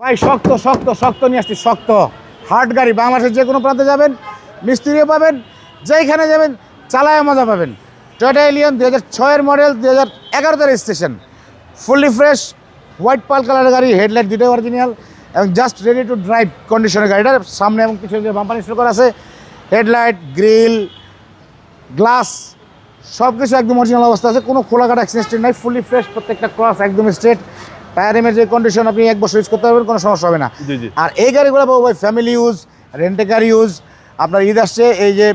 ভাই শক্ত শক্ত শক্ত নিয়ে আসছি, শক্ত হার্ড গাড়ি। বাংলাদেশের যে কোনো প্রান্তে যাবেন, মিস্ত্রিও পাবেন, যেইখানে যাবেন চালায় মজা পাবেন। টয়োটা এলিয়ন 2006-এর মডেল, 2011-তে registration, fully fresh white pearl কালারের গাড়ি, হেডলাইট দুটোই অরিজিনাল এবং জাস্ট রেডি টু ড্রাইভ কন্ডিশনের গাড়িটার। সামনে এবং কিছু বাম্পার ইনস্টল করা আছে, হেডলাইট, গ্রিল, গ্লাস সব কিছু একদম অরিজিনাল অবস্থা আছে, কোনো খোলাঘাট অ্যাক্সিডেন্ট নাই, ফুললি ফ্রেশ, প্রত্যেকটা ক্রস একদম স্ট্রেট। টায়ারের যে কন্ডিশন, আপনি 1 বছর ইউজ করতে পারবেন, কোনো সমস্যা হবে না। আর এই গাড়িগুলো বাবু ভাই ফ্যামিলি ইউজ, রেন্টে গাড়ি ইউজ। আপনার ঈদ আসছে, এই যে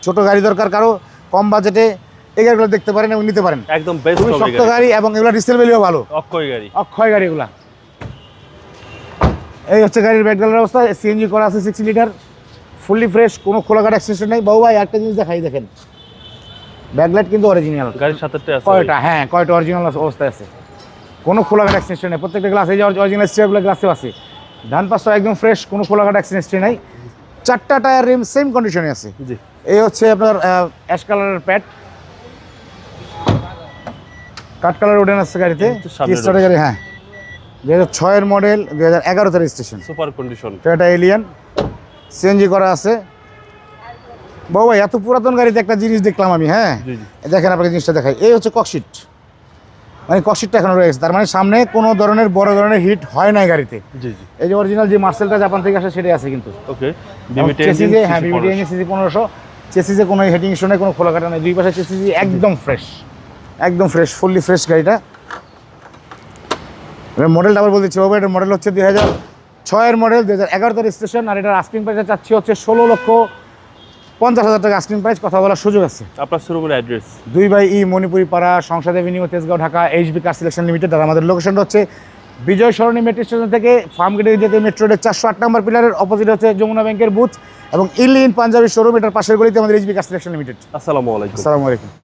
ছোট গাড়ি দরকার কারো কম বাজেটে, এই গাড়িগুলো দেখতে পারেন এবং নিতে পারেন। একদম বেস্ট শক্ত গাড়ি এবং এগুলো রিসেল ভ্যালুও ভালো। অক্ষয় গাড়িগুলা। এই হচ্ছে গাড়ির ব্যাকগ্রাউন্ডের অবস্থা। সিএনজি করা আছে 60 লিটার, ফুললি ফ্রেশ, কোনো খোলাঘাট অ্যাক্সিডেন্ট নেই। বাবু ভাই একটা জিনিস দেখাই, দেখেন ব্যাকলাইট কিন্তু অরিজিনাল গাড়ির সাথে আছে কয়টা, হ্যাঁ কয়টা অরিজিনাল অবস্থায় আছে, কোনো খোলাঘাট অ্যাক্সিডেন্ট নেই। প্রত্যেকটা গ্লাস এই যে অরিজিনাল স্টিয়ারগুলো গ্লাসেও আছে, ডান পাশটা একদম ফ্রেশ, কোনো খোলাঘাট অ্যাক্সিডেন্ট নেই। 4টা টায়ার রিম সেম কন্ডিশনে আছে। এই হচ্ছে আপনার অ্যাশ কালারের প্যাড, কাঠ কালার উডেন আছে গাড়িতে, কিস্টারের গাড়ি। হ্যাঁ 2006-এর মডেল, 2011-তে registration, super condition, Toyota Allion, CNG করা আছে। বাবু ভাই এত পুরাতন গাড়িতে একটা জিনিস দেখলাম আমি। হ্যাঁ দেখেন, আপনাকে জিনিসটা দেখাই। এই হচ্ছে ককশিট, মানে ককশিটটা এখনো রয়েছে, তার মানে সামনে কোনো ধরনের বড় ধরনের হিট হয় নাই গাড়িতে। এই যে অরিজিনাল যে মার্সেলটা জাপান থেকে আসে সেটাই আছে কিন্তু। ওকে, চেসিসে, হ্যাঁ বিবিটি সিসি 1500, চেসিসে কোনো হেডিং ইস্যু নেই, কোনো খোলাঘাটা নেই, দুই পাশে চেসিস একদম ফ্রেশ, একদম ফ্রেশ, ফুললি ফ্রেশ গাড়িটা। মডেলটা আবার বলতেছি বাবু, এটার মডেল হচ্ছে 2006-এর মডেল, 2011-তে রেজিস্ট্রেশন। আর এটার আস্কিং প্রাইস চাচ্ছি হচ্ছে 16,50,000 টাকা আস্কিং প্রাইস, কথা বলার সুযোগ আছে। আপনার শোরুমের address 2/E Manipuri Para, Sangsad avenue, Tejgaon, Dhaka, HB car selection limited. আর আমাদের লোকেশনটা হচ্ছে বিজয় সরণি মেট্রো স্টেশন থেকে ফার্মগেটে যেতে মেট্রো রোডের 408 নম্বর পিলারের অপোজিট হচ্ছে যমুনা ব্যাংকের বুথ এবং ইন পাঞ্জাবি শোরুম, এটার পাশের গলিতে আমাদের এইচবি কার সিলেকশন লিমিটেড। আসসালামু আলাইকুম। আসসালামু আলাইকুম।